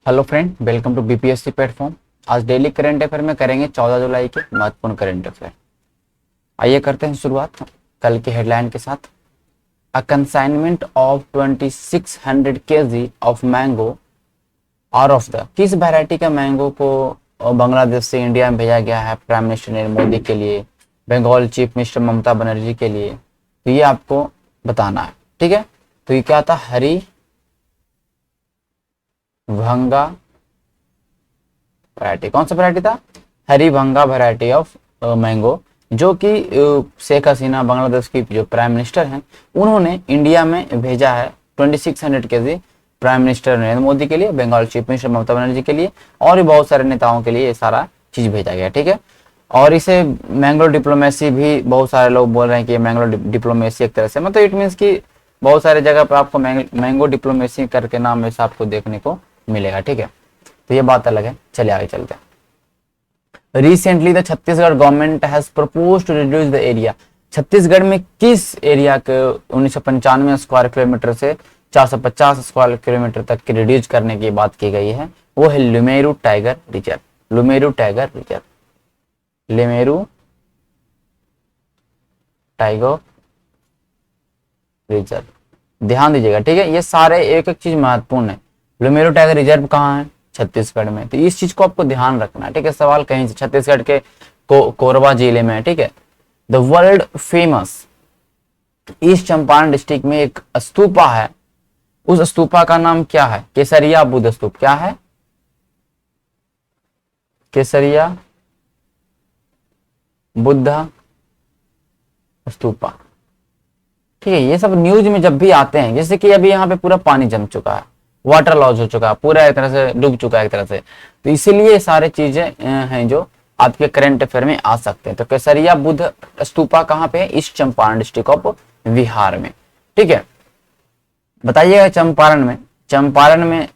Hello friend, welcome to BPSC platform. आज daily current affair में करेंगे 14 जुलाई के महत्वपूर्ण करंट अफेयर। आइए करते हैं शुरुआत कल के हेडलाइन के साथ। A consignment of 2600 KG of mango are of the किस वैरायटी का मैंगो को बांग्लादेश से इंडिया में भेजा गया है प्राइम मिनिस्टर नरेंद्र मोदी के लिए, बंगाल चीफ मिनिस्टर ममता बनर्जी के लिए। तो ये आपको बताना है, ठीक है। तो ये क्या था? हरी भंगा वैरायटी। कौन सा वैरायटी था? हरी भंगा वैरायटी ऑफ मैंगो, जो कि शेख हसीना बांग्लादेश की जो प्राइम मिनिस्टर हैं उन्होंने इंडिया में भेजा है 2600 KG prime minister Narendra Modi के लिए, बंगाल चीफ मिनिस्टर ममता बनर्जी के लिए और भी बहुत सारे नेताओं के लिए ये सारा चीज भेजा गया, ठीक है। और इसे मैंगो डिप्लोमेसी भी बहुत सारे लोग बोल रहे हैं कि मैंगो डिप्लोमेसी एक तरह से मतलब इट मीन्स कि बहुत सारे जगह पर आपको मैंगो डिप्लोमेसी करके नाम ऐसा आपको देखने को मिलेगा, ठीक है। तो ये बात अलग है। चलिए आगे चलते हैं। Recently the Chhattisgarh government has propose to reduce the area. Chhattisgarh में किस एरिया के 1995 स्क्वायर किलोमीटर से 450 स्क्वायर किलोमीटर तक की रिड्यूस करने की बात की गई है? वो है लुमेरु टाइगर रिजर्व। लुमेरु टाइगर रिजर्व, लुमेरु टाइगर रिजर्व। ध्यान दीजिएगा, ठीक है। ये सारे एक एक चीज महत्वपूर्ण है। लुमेरु टाइगर रिजर्व कहाँ है? छत्तीसगढ़ में। तो इस चीज को आपको ध्यान रखना है, ठीक है। सवाल कहीं से छत्तीसगढ़ के कोरबा जिले में है, ठीक है। The world famous east Champaran district में एक स्तूपा है, उस स्तूपा का नाम क्या है? केसरिया बुद्ध स्तूप। क्या है? केसरिया बुद्ध स्तूपा, ठीक है। ये सब न्यूज में जब भी आते हैं, जैसे कि अभी यहाँ पे पूरा पानी जम चुका है, वाटर लॉस हो चुका है, पूरा एक तरह से डूब चुका है एक तरह से, तो इसीलिए सारे चीजें हैं जो आपके करंट अफेयर में आ सकते हैं। तो केसरिया बुद्ध स्तूपा कहाँ पे है? East Champaran district of Bihar में, ठीक है। बताइएगा चंपारण में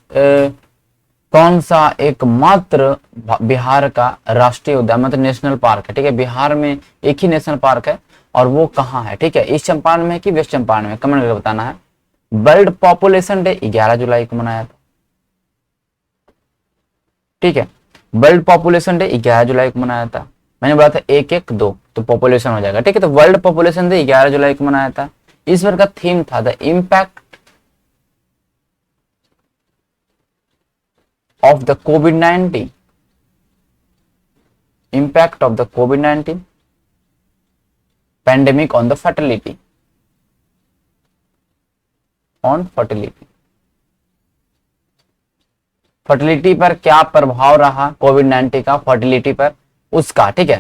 कौन सा एकमात्र बिहार का राष्ट्रीय उद्यान मतलब नेशनल पार्क है, ठीक है। बिहार में एक ही नेशनल पार्क है और वो कहाँ है, ठीक है। ईस्ट चंपारण में कि वेस्ट चंपारण में? कमेंट करके बताना है। वर्ल्ड पॉपुलेशन डे 11 जुलाई को मनाया था, ठीक है। वर्ल्ड पॉपुलेशन डे 11 जुलाई को मनाया था। मैंने बोला था 112 तो पॉपुलेशन हो जाएगा, ठीक है। तो वर्ल्ड पॉपुलेशन डे 11 जुलाई को मनाया था। इस बार का थीम था the impact of the covid, impact of the covid pandemic on the fertility, on fertility. Fertility पर क्या प्रभाव रहा कोविड-19 का फर्टिलिटी पर, उसका, ठीक है।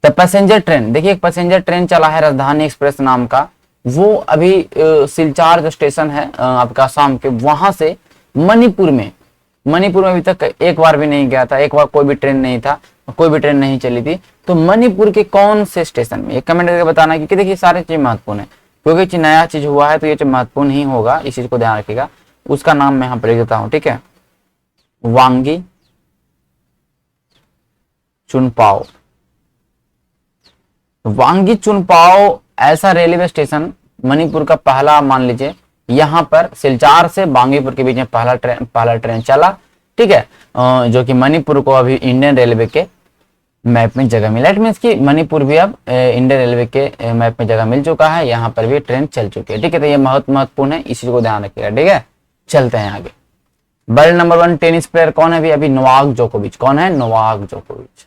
तो पैसेंजर ट्रेन, देखिए एक पैसेंजर ट्रेन चला है राजधानी एक्सप्रेस नाम का, वो अभी सिलचार जो स्टेशन है आपका आसाम के, वहां से मणिपुर में अभी तक एक बार भी नहीं गया था, एक बार कोई भी ट्रेन नहीं था, कोई भी ट्रेन नहीं चली थी। तो मणिपुर के कौन से स्टेशन में, ये कमेंट करके बताना, क्योंकि देखिए सारी चीज महत्वपूर्ण है, क्योंकि नया चीज हुआ है तो ये चीज महत्वपूर्ण ही होगा, इस चीज को ध्यान रखिएगा। उसका नाम मैं यहाँ पर लिख देता हूँ, ठीक है। वांगी चुनपाओ। वांगी चुनपाओ ऐसा रेलवे स्टेशन मणिपुर का पहला, मान लीजिए यहाँ पर सिलचार से बांगीपुर के बीच में पहला ट्रेन चला, ठीक है, जो कि मणिपुर को अभी इंडियन रेलवे के मैप में जगह मिला। इट मीन्स कि मणिपुर भी अब इंडियन रेलवे के मैप में जगह मिल चुका है, यहाँ पर भी ट्रेन चल चुकी है, ठीक है। तो ये महत्वपूर्ण है, इसी को ध्यान रखिएगा, ठीक है। चलते हैं आगे। वर्ल्ड नंबर 1 टेनिस प्लेयर कौन है? अभी नोवाक जोकोविच। कौन है? नोवाक जोकोविच।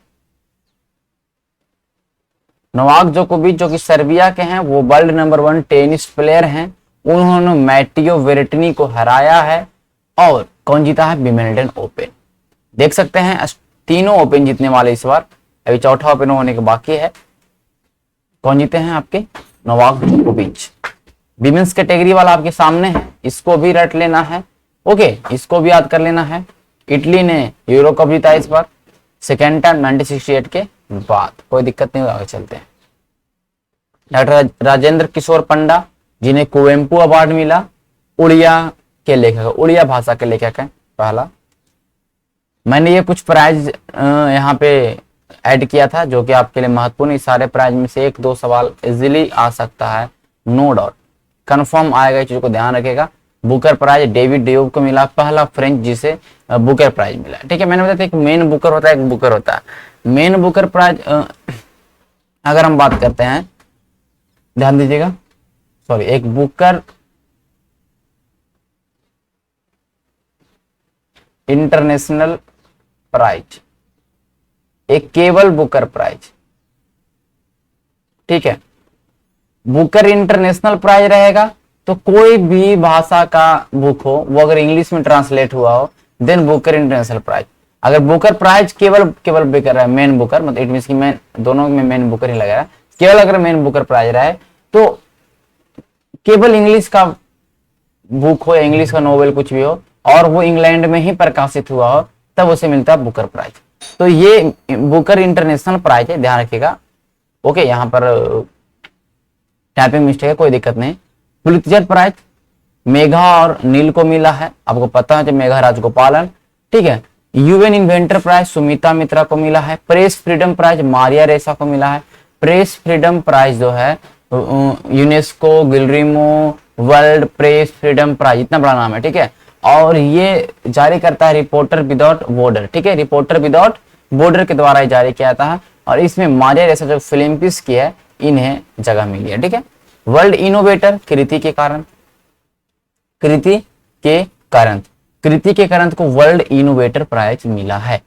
नोवाक जोकोविच जो कि सर्बिया के हैं, वो वर्ल्ड नंबर 1 टेनिस प्लेयर हैं। उन्होंने मैटियो वेरेटनी को हराया है। और कौन जीता है? Wimbledon open. देख सकते हैं तीनों ओपन जीतने वाले इस बार, अभी चौथा ओपन होने के बाकी है। कौन जीते हैं आपके? नोवाक जोकोविच। विमेंस कैटेगरी वाला आपके सामने है, इसको भी रट लेना है, ओके, इसको भी याद कर लेना है। इटली ने यूरो कप जीता इस बार, सेकेंड टाइम 1968 के बाद। कोई दिक्कत नहीं, आगे चलते हैं। डॉक्टर राजेंद्र किशोर पंडा, जिन्हें कुवेम्पू अवार्ड मिला, उड़िया के लेखक, उड़िया भाषा के लेखक हैं पहला। मैंने ये कुछ प्राइज यहाँ पे ऐड किया था जो कि आपके लिए महत्वपूर्ण। इस सारे प्राइज में से 1-2 सवाल इजीली आ सकता है, नो डाउट, कंफर्म आएगा, इस चीज को ध्यान रखेगा। बुकर प्राइज डेविड डियोब को मिला, पहला फ्रेंच जिसे बुकर प्राइज मिला। ठीक है, मैंने बताया था एक मेन बुकर होता है, एक बुकर होता है। मेन बुकर प्राइज अगर हम बात करते हैं, ध्यान दीजिएगा, सॉरी, एक बुकर इंटरनेशनल प्राइज, एक केवल बुकर प्राइज। ठीक है, बुकर इंटरनेशनल प्राइज रहेगा तो कोई भी भाषा का बुक हो, वो अगर इंग्लिश में ट्रांसलेट हुआ हो, देन बुकर इंटरनेशनल प्राइज। अगर बुकर प्राइज केवल बुकर है, मेन बुकर, मतलब इट मींस कि मेन, दोनों में मेन बुकर ही लगा है, केवल अगर मेन बुकर प्राइज रहे तो केवल इंग्लिश का बुक हो या इंग्लिश का नोवेल कुछ भी हो और वो इंग्लैंड में ही प्रकाशित हुआ हो, तब उसे मिलता है बुकर प्राइज। तो ये बुकर इंटरनेशनल प्राइज है, ध्यान रखिएगा। ओके, यहाँ पर टाइपिंग मिस्टेक है, कोई दिक्कत नहीं। पुलित्जर प्राइज मेघा और नील को मिला है, आपको पता है, मेघा राजगोपालन। ठीक है, यूएन इन्वेंटर प्राइज सुमिता मित्रा को मिला है। प्रेस फ्रीडम प्राइज मारिया रेसा को मिला है। प्रेस फ्रीडम प्राइज जो है UNESCO, Guillermo world press freedom prize, इतना बड़ा नाम है। ठीक है, और ये जारी करता है रिपोर्टर विदाउट बॉर्डर। ठीक है, रिपोर्टर विदाउट बॉर्डर के द्वारा जारी किया जाता है और इसमें मारिया रेसा जो फिल्म पीस की है, इन्हें जगह मिली है। ठीक है, वर्ल्ड इनोवेटर कृति के कारण, कृति के कारण को वर्ल्ड इनोवेटर प्राइज मिला है।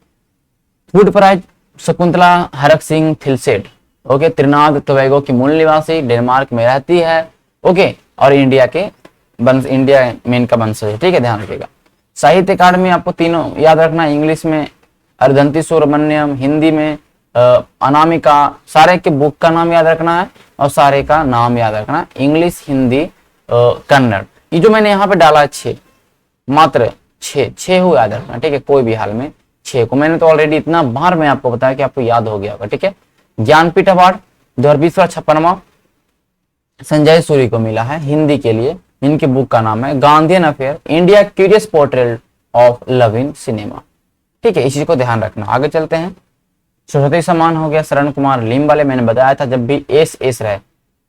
Food prize Shakuntala Harak Singh Thilsted, okay, Trinidad Tobago की मूल निवासी, डेनमार्क में रहती है। ओके, और इंडिया में इनका वंशज है। ठीक है, ध्यान रखिएगा। साहित्य अकादमी आपको तीनों याद रखना, इंग्लिश में अर्धंती सुब्रमण्यम, हिंदी में अनामिका, सारे के बुक का नाम याद रखना है और सारे का नाम याद रखना है, इंग्लिश, हिंदी, कन्नड़। ये जो मैंने यहाँ पे डाला है 6, मात्र 6 हो याद रखना। ठीक है, कोई भी हाल में 6 को, मैंने तो ऑलरेडी इतना बार मैं आपको बताया कि आपको याद हो गया होगा। ठीक है, ज्ञानपीठ अवार्ड 2020 संजय सूरी को मिला है हिंदी के लिए, इनके बुक का नाम है Gandhian affair, India curious portrait of love in cinema. ठीक है, इस चीज को ध्यान रखना। आगे चलते हैं। सरस्वती सम्मान हो गया शरण कुमार लिम्बाले, मैंने बताया था जब भी एस रहे,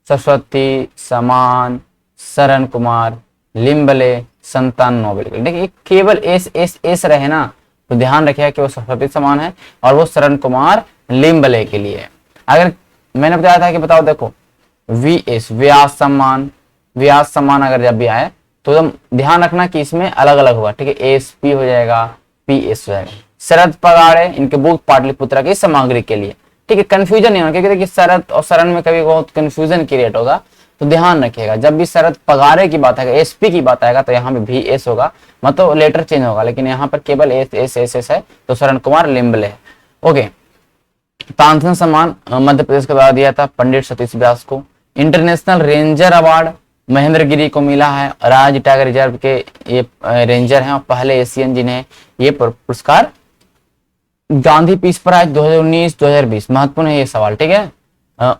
सरस्वती सम्मान, शरण कुमार लिम्बाले, संतान नोबेल। देखिए केवल एस रहे ना, तो ध्यान रखिएगा कि वो सरस्वती सम्मान है और वो शरण कुमार लिम्बाले के लिए है। अगर मैंने बताया था कि बताओ, देखो वीएस व्यास सम्मान अगर जब भी आए तो एकदम ध्यान रखना कि इसमें अलग अलग होगा। ठीक है, एसपी हो जाएगा, पीएस हो जाएगा। शरद पगाड़े, इनके बुक पाटलिपुत्रा की सामग्री के लिए। ठीक है, कंफ्यूजन नहीं होना, क्योंकि देखिए शरद और शरण में कभी बहुत कंफ्यूजन क्रिएट होगा, तो ध्यान रखिएगा जब भी शरद पगाड़े की बात आएगा, एसपी की बात आएगा, तो यहाँ पे भी एस होगा, मतलब लेटर चेंज होगा, लेकिन यहाँ पर केवल एस है, तो शरण कुमार लिम्बले है। ओके, तानसेन सम्मान मध्य प्रदेश के द्वारा दिया था पंडित सतीश व्यास को। इंटरनेशनल रेंजर अवार्ड महेंद्र गिरी को मिला है, राज्य टाइगर रिजर्व के ये रेंजर हैं और पहले एशियन जिन्हें ये पुरस्कार। गांधी पीस प्राइज 2019-2020, महत्वपूर्ण है ये सवाल। ठीक है,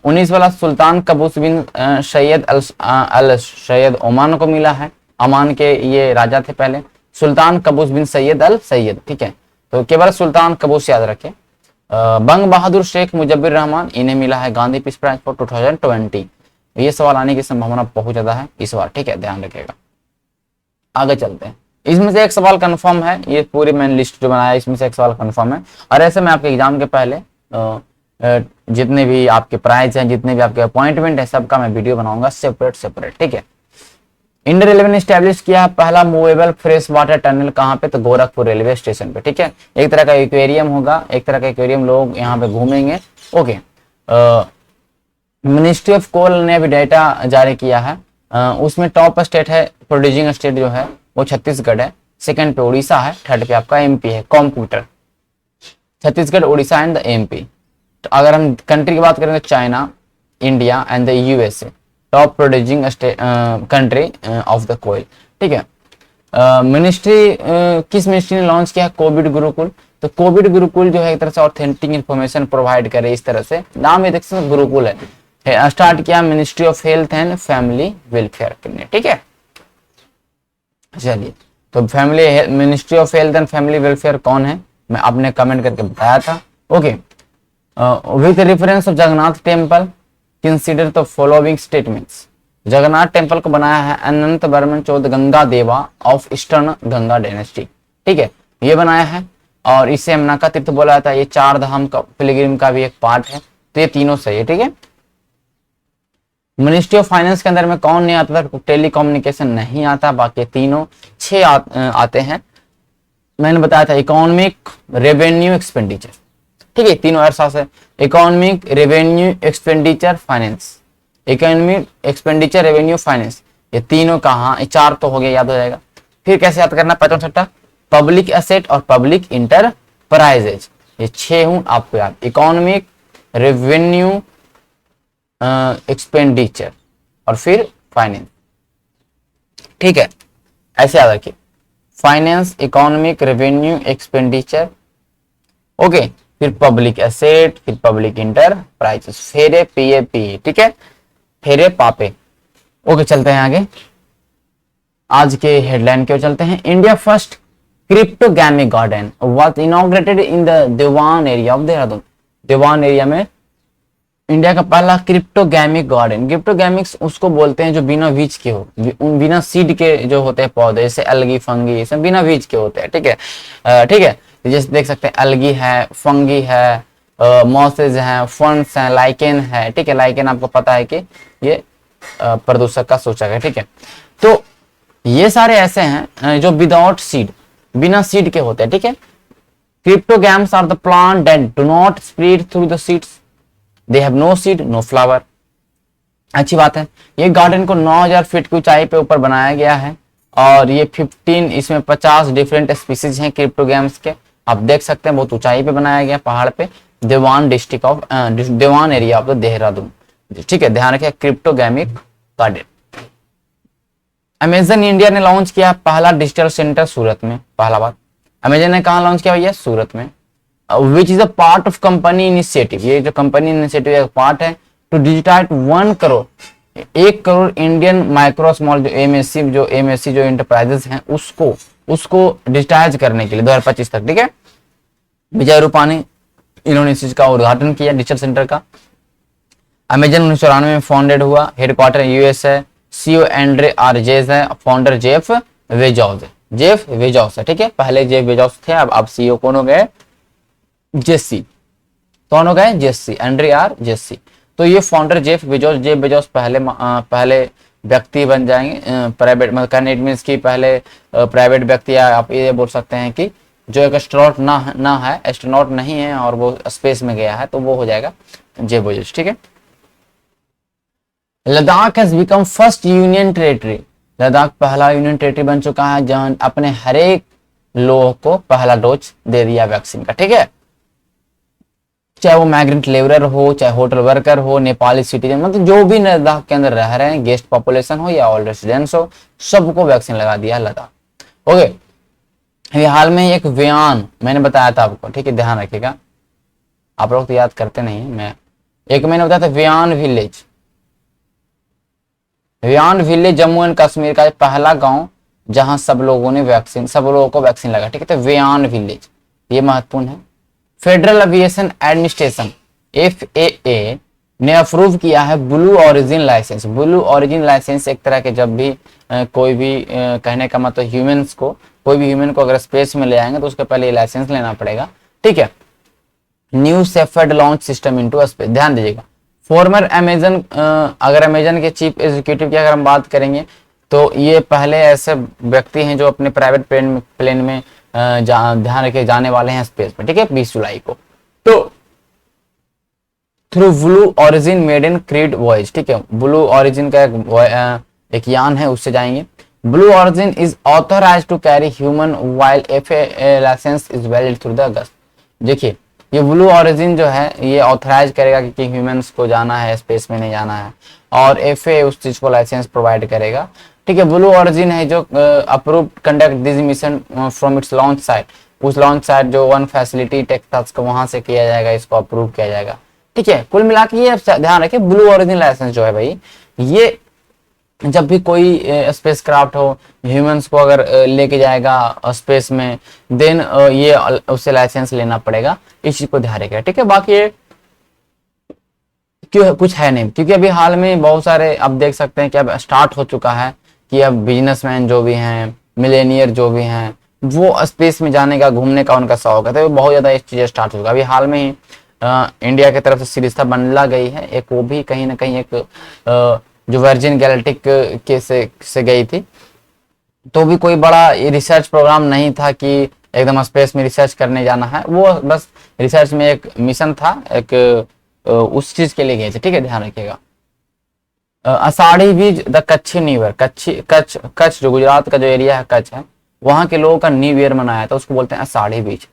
19 वाला सुल्तान कबूस बिन सैयद अल सैयद ओमान को मिला है, अमान के ये राजा थे पहले, सुल्तान कबूस बिन सैयद अल सैयद। ठीक है, तो केवल सुल्तान कबूस याद रखें। बंग बहादुर शेख मुजब्बिर रहमान, इन्हें मिला है गांधी पीस प्राइज फॉर 2020। ये सवाल आने की संभावना बहुत ज्यादा है इस बार। ठीक है, ध्यान रखिएगा। आगे चलते हैं। इसमें से एक सवाल कंफर्म है, ये पूरी मैंने लिस्ट जो बनाया इसमें से एक सवाल कंफर्म है। और ऐसे में आपके एग्जाम के पहले जितने भी आपके प्राइज हैं, जितने भी आपके अपॉइंटमेंट है, सबका मैं वीडियो बनाऊंगा सेपरेट। ठीक है, इंडियन रेलवे ने स्टैब्लिश किया पहला मूवेबल फ्रेश वाटर टनल कहाँ पे, तो गोरखपुर रेलवे स्टेशन पे। ठीक है, एक तरह का एक्वेरियम होगा, एक तरह का एक्वेरियम, लोग यहाँ पे घूमेंगे। ओके, मिनिस्ट्री ऑफ कोल ने अभी डाटा जारी किया है, उसमें टॉप स्टेट है, प्रोड्यूसिंग स्टेट जो है वो छत्तीसगढ़ है, सेकंड पे उड़ीसा है, थर्ड पे आपका एमपी है। Computer Chhattisgarh, Orissa and the MP. तो अगर हम कंट्री की बात करें तो China, India and the USA top producing country of the coal. ठीक है, मिनिस्ट्री किस मिनिस्ट्री ने लॉन्च किया, कोविड गुरुकुल। तो कोविड गुरुकुल जो है एक तरह से ऑथेंटिक इंफॉर्मेशन प्रोवाइड करे, इस तरह से नाम ये देख सकते गुरुकुल है, स्टार्ट किया ministry of health and family welfare ने। ठीक है, चलिए, तो ministry of health and family welfare कौन है, मैं आपने कमेंट करके बताया था। Okay, with reference of Jagannath temple consider the following statements. Jagannath temple को बनाया है अनंत बर्मन चौथ गंगा देवा ऑफ ईस्टर्न गंगा डायनेस्टी, ठीक है, ये बनाया है। और इसे यमुना का तीर्थ बोला जाता है। ये चार धाम का पिलग्रिम का भी एक पार्ट है। तो ये तीनों सही है, ठीक है। मिनिस्ट्री ऑफ फाइनेंस के अंदर में कौन नहीं आता था? टेलीकम्युनिकेशन नहीं आता। बाकी तीनों आते हैं। मैंने बताया था इकोनॉमिक रेवेन्यू एक्सपेंडिचर, ठीक है, तीनों अरसा से economic revenue expenditure finance, economic expenditure revenue finance, ये तीनों कहाँ, ये चार तो हो गया, याद हो जाएगा। फिर कैसे याद करना? 55 पब्लिक एसेट और पब्लिक इंटरप्राइजेज, ये 6 हूं आपको याद। इकोनॉमिक रेवेन्यू एक्सपेंडिचर और फिर फाइनेंस, ठीक है, ऐसे याद रखिए। Finance, economic revenue expenditure, okay, फिर पब्लिक एसेट, फिर पब्लिक इंटरप्राइजेस, फेरे पीए पी, ठीक है, फेरे पापे। ओके, चलते हैं आगे। आज के हेडलाइन की ओर चलते हैं। India first cryptogamic garden was inaugurated in the Deoban area of Dehradun. Deoban area में इंडिया का पहला क्रिप्टोगैमिक गार्डन। क्रिप्टोगैमिक्स उसको बोलते हैं जो बिना बीज के हो, बिना सीड के जो होते हैं पौधे, जैसे अलगी, फंगी, ये सब बिना बीज के होते हैं, ठीक है, ठीक है। जैसे देख सकते हैं अलगी है, फंगी है, मॉसेज है, फंड्स है, लाइकेन है, ठीक है। लाइकेन आपको पता है कि ये प्रदूषक का सूचक है, ठीक है। तो ये सारे ऐसे हैं जो विदाउट सीड, बिना सीड के होते हैं, ठीक है। Cryptogams are the plant that do not spread through the seeds, they have no seed no flower. अच्छी बात है। ये गार्डन को 9000 फीट की ऊंचाई पे ऊपर बनाया गया है और ये 15 इसमें 50 डिफरेंट स्पीसीज हैं क्रिप्टोगैम्स के। आप देख सकते हैं बहुत ऊंचाई पे बनाया गया, पहाड़ पे, देवान डिस्ट्रिक्ट ऑफ देवान एरिया ऑफ द देहरादून, ठीक है, ध्यान रखिए। क्रिप्टोगैमिक गार्डन। अमेजन इंडिया ने लॉन्च किया पहला डिजिटल सेंटर सूरत में। पहला बात, अमेजन ने कहा लॉन्च किया भैया? सूरत में। Which is a part of company initiative, ये जो कंपनी इनिशिएटिव का पार्ट है to digitize 1 crore, 1 crore Indian micro small जो एमएससी जो इंटरप्राइजेस हैं उसको डिजिटाइज करने के लिए 2025 तक, ठीक है। विजय रूपानी इन्होंने इस चीज का उद्घाटन किया डिजिटल सेंटर का। अमेजन 1994 में फाउंडेड हुआ, हेडक्वार्टर यूएस है, सीईओ एंड्रे आरजेज है, फाउंडर जेफ वेजॉस है, ठीक है। पहले जेफ वेजॉस थे, अब सीईओ कौन हो गए? जेसी। कौन हो गए? जेसी, एंड्रे आर जेसी। तो ये फाउंडर जेफ बेजोस पहले व्यक्ति बन जाएंगे प्राइवेट, मतलब कहने इट मींस कि पहले प्राइवेट व्यक्ति, आप ये बोल सकते हैं कि जो एक एस्ट्रोनॉट ना है, एस्ट्रोनॉट नहीं है और वो स्पेस में गया है, तो वो हो जाएगा जेफ बेजोस, ठीक है। Ladakh has become first union territory, Ladakh पहला यूनियन टेरिटरी बन चुका है जहां अपने हर एक लोगों को पहला डोज दे दिया वैक्सीन का, ठीक है। चाहे वो माइग्रेंट लेबरर हो, चाहे होटल वर्कर हो, नेपाली सिटीजन, मतलब जो भी लद्दाख के अंदर रह रहे हैं, गेस्ट पॉपुलेशन हो या ऑल रेसिडेंट्स हो, सबको वैक्सीन लगा दिया लद्दाख। ओके, ये हाल में एक व्यान मैंने बताया था आपको, ठीक है, ध्यान रखिएगा, आप लोग तो याद करते नहीं है। मैंने बताया था व्यान विलेज जम्मू एंड कश्मीर का पहला गांव जहां सब लोगों को वैक्सीन लगा, ठीक है। तो व्यान विलेज, ये महत्वपूर्ण है। फेडरल एविएशन एडमिनिस्ट्रेशन FAA ने अप्रूव किया है Blue Origin license. Blue Origin license एक तरह के, जब भी कोई भी कहने का मतलब कोई भी ह्यूमन को अगर स्पेस में ले आएंगे तो उसके पहले ये लाइसेंस लेना पड़ेगा, ठीक है। New shepherd launch system into space, ध्यान दीजिएगा। फॉर्मर अमेजन, अगर अमेजन के चीफ एग्जीक्यूटिव की अगर हम बात करेंगे तो ये पहले ऐसे व्यक्ति हैं जो अपने प्राइवेट प्लेन में ध्यान रखे जाने वाले हैं स्पेस में, ठीक है, 20 जुलाई को। तो through blue origin made in creed voyage, ठीक है, ब्लू ऑरिजिन का एक यान है, उससे जाएंगे। Blue Origin is authorised to carry human while FAA licence is valid through the August. देखिए, ये ब्लू ऑरिजिन जो है ये ऑथराइज करेगा कि ह्यूमंस को जाना है, स्पेस में नहीं जाना है, और FAA उस चीज को लाइसेंस प्रोवाइड करेगा, ठीक है। ब्लू ऑरिजिन है जो approve conduct this mission from its launch site, उस लॉन्च साइट जो वन फैसिलिटी टेक्सास को, वहां से किया जाएगा, इसको अप्रूव किया जाएगा, ठीक है। कुल मिला के ये ध्यान रखें, ब्लू ऑरिजिन लाइसेंस जो है भाई, ये जब भी कोई स्पेस क्राफ्ट हो, ह्यूमंस को अगर लेके जाएगा स्पेस में, देन ये उससे लाइसेंस लेना पड़ेगा, इस चीज को ध्यान रखेगा, ठीक है। बाकी क्यों कुछ है नहीं, क्योंकि अभी हाल में बहुत सारे अब देख सकते हैं कि अब स्टार्ट हो चुका है कि अब बिजनेसमैन जो भी हैं, मिलेनियर जो भी हैं, वो स्पेस में जाने का, घूमने का उनका शौक है, तो बहुत ज्यादा इस चीजें स्टार्ट हो चुका है। अभी हाल में ही इंडिया की तरफ से सिरिस्ता बनला गई है एक, वो भी कहीं ना कहीं एक जो वर्जिन गैलेक्टिक के से गई थी, तो भी कोई बड़ा रिसर्च प्रोग्राम नहीं था कि एकदम स्पेस में रिसर्च करने जाना है, वो बस रिसर्च में एक मिशन था, एक उस चीज के लिए गए थे। ठीक है, ध्यान रखिएगा। आषाढ़ी बीज the Kutchi new year, Kutch जो गुजरात का जो एरिया है कच्छ है, वहां के लोगों का न्यू ईयर मनाया था, उसको बोलते हैं आषाढ़ी बीज।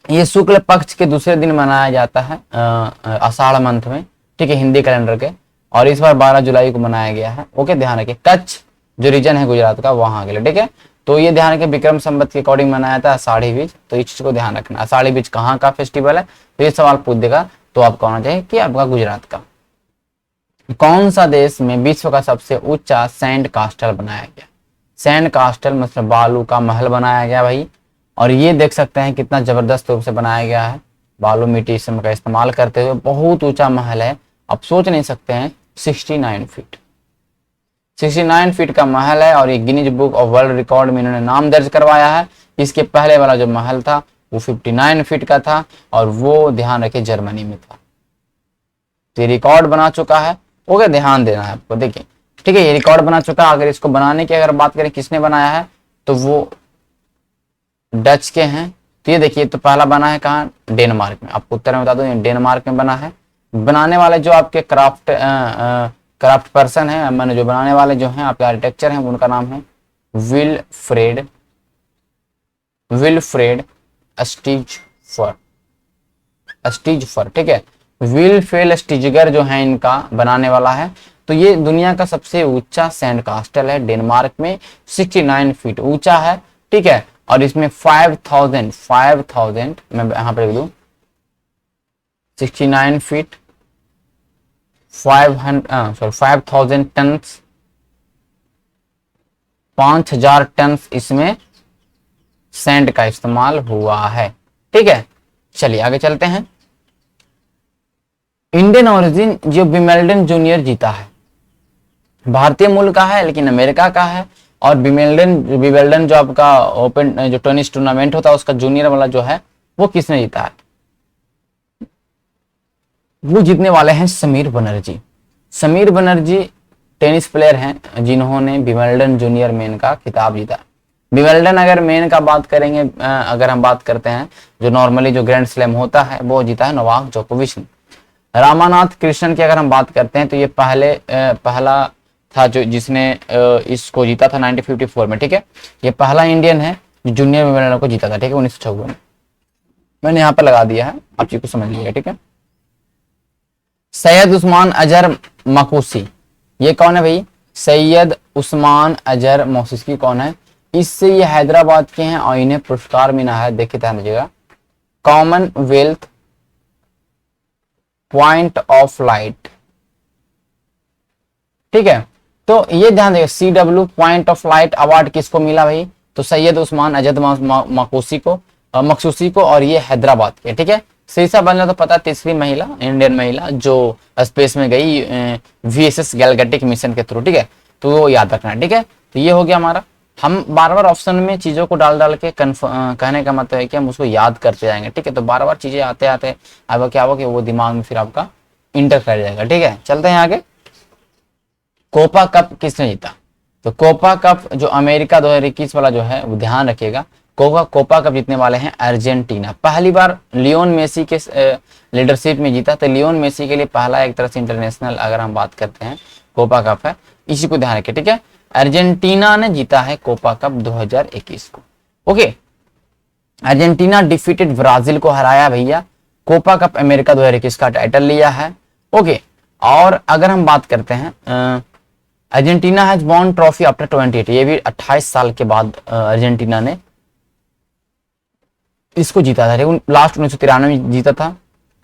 ये शुक्ल पक्ष के दूसरे दिन मनाया जाता है आषाढ़ मंथ में, ठीक है, हिंदी कैलेंडर के, और इस बार 12 जुलाई को मनाया गया है। ओके, ध्यान रखिए, कच्छ जो रीजन है गुजरात का वहां के लिए, ठीक है। तो ये ध्यान रखिए विक्रम संवत के अकॉर्डिंग मनाया था आषाढ़ी बीज, तो इस चीज को ध्यान रखना। आषाढ़ी बीज कहाँ का फेस्टिवल है, तो ये सवाल पूछ देगा, तो आपका होना चाहिए कि आपका गुजरात का। कौन सा देश में विश्व का सबसे ऊंचा सैंड कास्टल बनाया गया? सैंड कास्टल मतलब बालू का महल बनाया गया भाई, और ये देख सकते हैं कितना जबरदस्त रूप से बनाया गया है, बालू मिट्टी का इस्तेमाल करते हुए बहुत ऊंचा महल है। आप सोच नहीं सकते हैं, 69 फीट, 69 फीट का महल है, और ये Guinness book of world record में इन्होंने नाम दर्ज करवाया है। इसके पहले वाला जो महल था वो 59 फीट का था, और वो ध्यान रखिए जर्मनी में था। तो ये रिकॉर्ड बना चुका है। ओके, ध्यान देना है आपको, देखिए, ठीक है, ये रिकॉर्ड बना चुका है। अगर इसको बनाने की अगर बात करें किसने बनाया है, तो वो डच के हैं। तो ये देखिए, तो पहला बना है कहाँ, डेनमार्क में। आपको उत्तर में बता दूं, डेनमार्क में बना है। बनाने वाले जो आपके क्राफ्ट पर्सन है, मैंने जो बनाने वाले जो हैं आपके आर्किटेक्चर हैं, उनका नाम है विलफ्रेड स्टीजफर, ठीक है, विलफेल स्टीजगर जो है इनका बनाने वाला है। तो ये दुनिया का सबसे ऊंचा सैंड कास्टल है डेनमार्क में, 69 फीट ऊंचा है, ठीक है, और इसमें 5000 मैं यहां पर लिख दूं, 69 फीट 5000 टन, 5000 टन इसमें सैंड का इस्तेमाल हुआ है। ठीक है, चलिए आगे चलते हैं। इंडियन ओरिजिन जो विंबलडन जूनियर जीता है, भारतीय मूल का है लेकिन अमेरिका का है, और विंबलडन जो आपका ओपन जो टेनिस टूर्नामेंट होता है उसका जूनियर वाला जो है वो किसने जीता है? वो जीतने वाले हैं समीर बनर्जी। समीर बनर्जी टेनिस प्लेयर हैं जिन्होंने विंबलडन जूनियर मेन का खिताब जीता। विंबलडन अगर मेन का बात करेंगे, अगर हम बात करते हैं जो नॉर्मली जो ग्रैंड स्लैम होता है वो जीता है नोवाक जोकोविच ने। रामानाथ कृष्णन की अगर हम बात करते हैं तो ये पहला था जो जिसने इसको जीता था 1954 में। ठीक है, ये पहला इंडियन है जो जूनियर विंबलडन को जीता था। ठीक है, 1956 में। मैंने यहाँ पर लगा दिया है, आप चीज को समझ लीजिएगा। ठीक है, सैयद उस्मान अजहर मकूसी, ये कौन है भाई? सैयद उस्मान अजहर मकूसी कौन है? इससे ये हैदराबाद के हैं और इन्हें पुरस्कार मिला है, देखिए ध्यान दीजिएगा, कॉमनवेल्थ पॉइंट ऑफ लाइट। ठीक है, तो ये ध्यान दीजिएगा, CW point of light award किसको मिला भाई? तो सैयद उस्मान अजहर मकसूसी को, और ये हैदराबाद के। ठीक है, शीर्षा बनना तो पता, तीसरी महिला, इंडियन महिला जो स्पेस में गई VSS गैलगेटिक मिशन के थ्रू। ठीक है, तो वो याद रखना है। ठीक है, तो ये हो गया हमारा। हम बार बार ऑप्शन में चीजों को डाल के कहने का मतलब है कि हम उसको याद करते जाएंगे। ठीक है, तो बार बार चीजें आते आते अब क्या होगा कि वो दिमाग में फिर आपका इंटर कर जाएगा। ठीक है, चलते हैं आगे। कोपा कप किसने जीता? तो कोपा कप जो अमेरिका 2021 वाला जो है वो ध्यान रखिएगा, कोपा कप जीतने वाले हैं अर्जेंटीना। पहली बार लियोन मेसी के लीडरशिप में जीता, तो लियोन मेसी के लिए पहला एक तरह से इंटरनेशनल अगर हम बात करते हैं कोपा कप है, इसी को ध्यान रखिए। ठीक है, अर्जेंटीना ने जीता है कोपा कप 2021 को। ओके, अर्जेंटीना डिफीटेड ब्राजील को हराया भैया, कोपा कप अमेरिका 2021 का टाइटल लिया है। ओके, और अगर हम बात करते हैं Argentina has won trophy after 28, ये भी 28 साल के बाद अर्जेंटीना ने इसको जीता था। लास्ट 1993 में जीता था,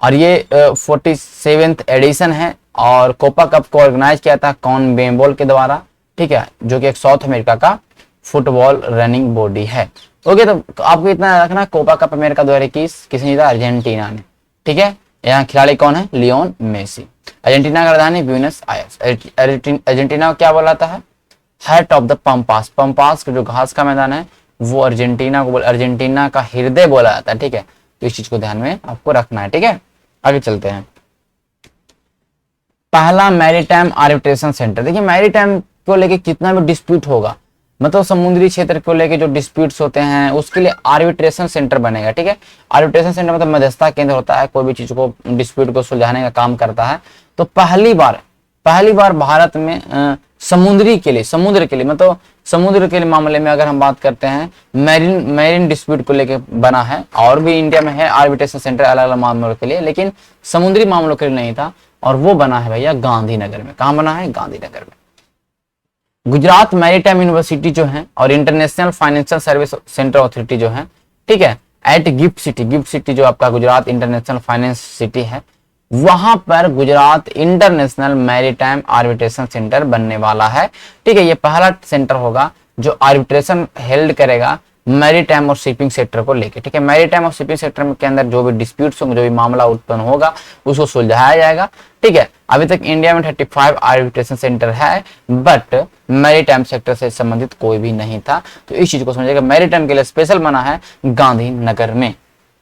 और ये 47th एडिशन है, और कोपा कप को ऑर्गेनाइज किया था कॉनमेबोल के द्वारा। ठीक है, जो कि एक साउथ अमेरिका का फुटबॉल रनिंग बॉडी है। ओके, तो आपको इतना रखना, कोपा कप अमेरिका 2021 किसने जीता? अर्जेंटीना ने। ठीक है, यहाँ खिलाड़ी कौन है? Lionel Messi. अर्जेंटीना का राजधानी ब्यूनस आयर्स। अर्जेंटीना को क्या बोलाता है? Heart of the pampas. Pampas का जो घास का मैदान है वो अर्जेंटीना का हृदय बोला जाता है, ठीक है। तो इस चीज को ध्यान में आपको रखना है, ठीक है। आगे चलते हैं। पहला मैरीटाइम आर्बिट्रेशन सेंटर। देखिए मैरीटाइम को लेके कितना भी डिस्प्यूट होगा, मतलब समुद्री क्षेत्र को लेके जो डिस्प्यूट्स होते हैं उसके लिए आर्बिट्रेशन सेंटर बनेगा, ठीक है। आर्बिट्रेशन सेंटर मतलब मध्यस्थता केंद्र होता है, कोई भी चीज को डिस्प्यूट को सुलझाने का काम करता है। तो पहली बार भारत में समुद्र के लिए मतलब समुद्र के लिए मामले में अगर हम बात करते हैं मैरीन डिस्प्यूट को लेके बना है। और भी इंडिया में है आर्बिट्रेशन सेंटर अलग अलग मामलों के लिए, लेकिन समुद्री मामलों के लिए नहीं था, और वो बना है भैया गांधीनगर में। कहां बना है? गांधीनगर में। गुजरात मैरीटाइम यूनिवर्सिटी जो है और international financial service centre authority जो है, ठीक है, एट गिफ्ट सिटी जो आपका गुजरात इंटरनेशनल फाइनेंस सिटी है, वहां पर Gujarat international maritime arbitration centre बनने वाला है, ठीक है। ये पहला सेंटर होगा जो आर्बिट्रेशन हेल्ड करेगा मैरीटाइम और शिपिंग सेक्टर को लेके, ठीक है। मैरीटाइम और शिपिंग सेक्टर के अंदर जो भी डिस्प्यूट्स होंगे, जो भी मामला उत्पन्न होगा उसको सुलझाया जाएगा, ठीक है। अभी तक इंडिया में 35 आर्बिट्रेशन सेंटर है, बट मैरीटाइम सेक्टर से संबंधित कोई भी नहीं था। तो इस चीज को समझिएगा, मैरीटाइम के लिए स्पेशल बना है गांधीनगर में,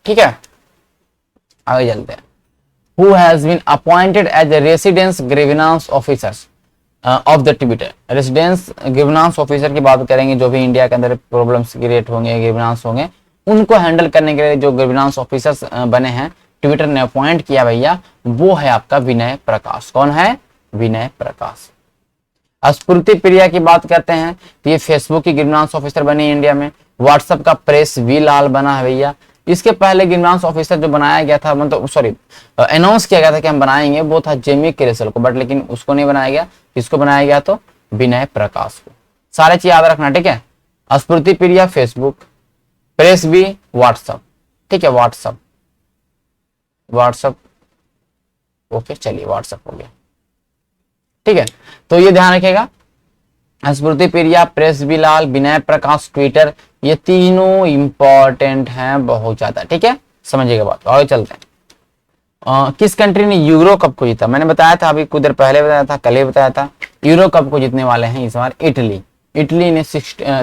ठीक है। आगे चलते हैं। Who has been appointed as the residence grievance officers of the Tibetan? Residence grievance officer की बात करेंगे, जो भी इंडिया के अंदर प्रॉब्लम्स क्रिएट होंगे, ग्रीवेंस होंगे, उनको हैंडल करने के लिए जो ग्रीवेंस ऑफिसर्स बने हैं ट्विटर ने अपॉइंट किया भैया, वो है आपका विनय प्रकाश। कौन है? विनय प्रकाश। स्फूर्ति प्रिया की बात करते हैं तो ये फेसबुक की ग्रीवेंस ऑफिसर बनी इंडिया में। व्हाट्सएप का प्रेस वी लाल बना है भैया। इसके पहले ग्रीवेंस ऑफिसर जो बनाया गया था, मतलब अनाउंस किया गया था कि हम बनाएंगे, वो था जेमी क्रेसल को, बट लेकिन उसको नहीं बनाया गया। किसको बनाया गया? तो विनय प्रकाश को। सारे चीज याद रखना, ठीक है। स्फूर्ति प्रिया फेसबुक, प्रेस बी व्हाट्सएप, ठीक है। व्हाट्सएप ओके, चलिए व्हाट्सएप हो गया, ठीक है। तो ये ध्यान रखिएगा, स्फूर्ति प्रिया, प्रेस बिलाल, विनय प्रकाश, ट्विटर, ये तीनों इंपॉर्टेंट हैं बहुत ज्यादा, ठीक है। समझिएगा बात। और चलते हैं। किस कंट्री ने यूरो कप को जीता? मैंने बताया था अभी कुछ देर पहले बताया था, कल ही बताया था। यूरो कप को जीतने वाले हैं इस बार इटली। इटली ने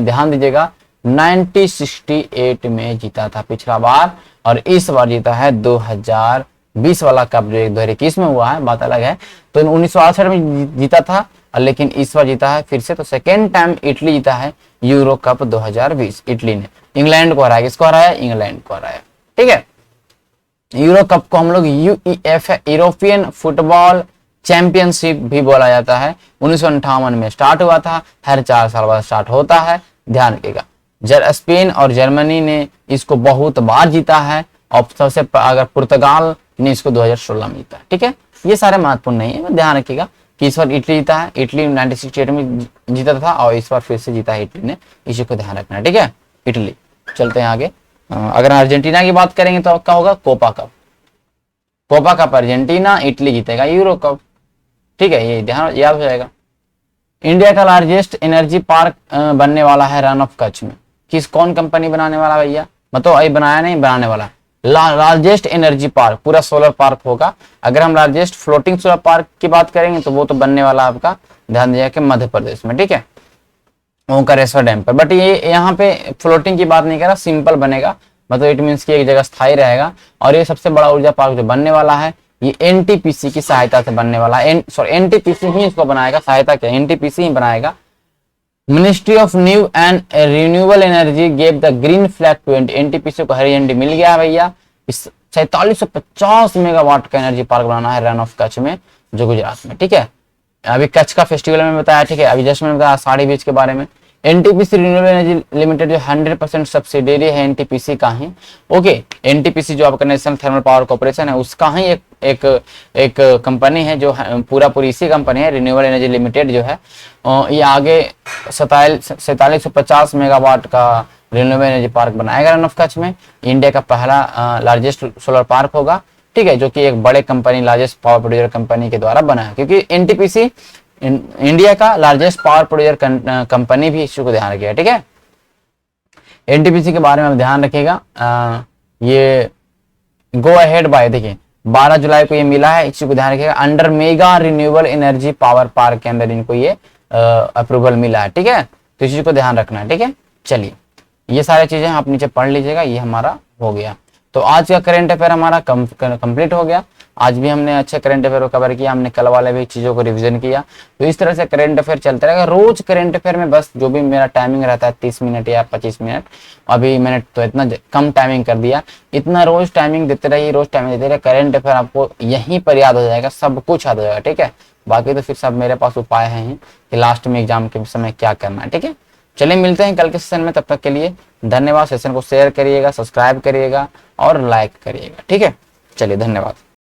ध्यान दीजिएगा 1968 में जीता था पिछला बार, और इस बार जीता है 2020 वाला कप जो 2021 में हुआ है, बात अलग है। तो 1968 में जीता था, लेकिन इस बार जीता है फिर से। तो सेकेंड टाइम इटली जीता है यूरो कप 2020। इटली ने इंग्लैंड को हराया। किसको हराया? इंग्लैंड को हराया, ठीक है। यूरो कप को हम लोग यूईएफए यूरोपियन फुटबॉल चैंपियनशिप भी बोला जाता है। 1958 में स्टार्ट हुआ था, हर 4 साल बाद स्टार्ट होता है, ध्यान रखिएगा। स्पेन और जर्मनी ने इसको बहुत बार जीता है, और सबसे अगर पुर्तगाल ने इसको 2016 में जीता है, ठीक है। ये सारे महत्वपूर्ण नहीं है, ध्यान रखिएगा कि इस बार इटली जीता है। इटली 1968 में जीता था और इस बार फिर से जीता है इटली ने, इसी को ध्यान रखना है, ठीक है। इटली। चलते हैं आगे। अगर अर्जेंटीना की बात करेंगे तो क्या होगा? Copa cup. Copa cup Argentina, Italy जीतेगा यूरो कप, ठीक है। ये ध्यान याद हो जाएगा। इंडिया का लार्जेस्ट एनर्जी पार्क बनने वाला है रन ऑफ कच्छ में। कौन कंपनी बनाने वाला भैया? मतलब अभी बनाया नहीं, बनाने वाला। लार्जेस्ट एनर्जी पार्क, पूरा सोलर पार्क होगा। अगर हम लार्जेस्ट फ्लोटिंग सोलर पार्क की बात करेंगे तो वो तो बनने वाला आपका, ध्यान दीजिएगा, कि मध्य प्रदेश में, ठीक है, ओंकारेश्वर डैम पर। बट ये यहाँ पे फ्लोटिंग की बात नहीं कर रहा, सिंपल बनेगा, मतलब इट मीन्स कि एक जगह स्थायी रहेगा। और ये सबसे बड़ा ऊर्जा पार्क जो बनने वाला है ये एनटीपीसी की सहायता से बनने वाला है। एनटीपीसी ही इसको बनाएगा, सहायता क्या? एनटीपीसी ही बनाएगा। Ministry of New and Renewable Energy gave the green flag to NTPC को हरी झंडी मिल गया भैया। इस 4750 मेगावाट का एनर्जी पार्क बनाना है रन ऑफ कच्छ में, जो गुजरात में, ठीक है। अभी कच्छ का फेस्टिवल में बताया, ठीक है। अभी जस्ट मैंने बताया साड़ी बीच के बारे में। एनटीपीसी रिन्यूएबल एनर्जी लिमिटेड जो 100% सब्सिडियरी है एनटीपीसी का ही, ओके। एनटीपीसी जो आपका नेशनल थर्मल पावर कॉर्पोरेशन है उसका ही एक कंपनी है, जो पूरी इसी कंपनी है, रिन्यूएबल एनर्जी लिमिटेड जो है। ये आगे 4750 मेगावाट का रिन्यूएबल एनर्जी पार्क बनाएगा रन ऑफ कच्छ में। इंडिया का पहला लार्जेस्ट सोलर पार्क होगा, ठीक है, जो कि एक बड़े company, largest power producer company के द्वारा बना है, क्योंकि एनटीपीसी इंडिया का लार्जेस्ट पावर प्रोड्यूसर कंपनी भी, इस को ध्यान रखिएगा, ठीक है। एनटीपीसी के बारे में ध्यान रखिएगा। ये गो अहेड बाय, देखिए 12 जुलाई को ये मिला है, इसी को ध्यान रखिएगा। Under mega renewable energy power park के अंदर इनको ये अप्रूवल मिला है, ठीक है। तो इसी को ध्यान रखना है, ठीक है। चलिए ये सारी चीजें आप नीचे पढ़ लीजिएगा, ये हमारा हो गया। तो आज का करंट अफेयर हमारा कंप्लीट हो गया। आज भी हमने अच्छे करंट अफेयर को कवर किया, हमने कल वाले भी चीजों को रिवीजन किया। तो इस तरह से करंट अफेयर चलता रहेगा। रोज करंट अफेयर में बस जो भी मेरा टाइमिंग रहता है 30 मिनट या 25 मिनट, अभी मैंने तो इतना कम टाइमिंग कर दिया, इतना रोज टाइमिंग देते रहिए, रोज टाइमिंग देते रहिए। करंट अफेयर आपको यहीं पर याद हो जाएगा, सब कुछ याद हो जाएगा, ठीक है। बाकी तो फिर सब मेरे पास उपाय हैं कि लास्ट में एग्जाम के समय क्या करना है, ठीक है। चलिए मिलते हैं कल के सेशन में, तब तक के लिए धन्यवाद। सेशन को शेयर करिएगा, सब्सक्राइब करिएगा और लाइक करिएगा, ठीक है। चलिए धन्यवाद।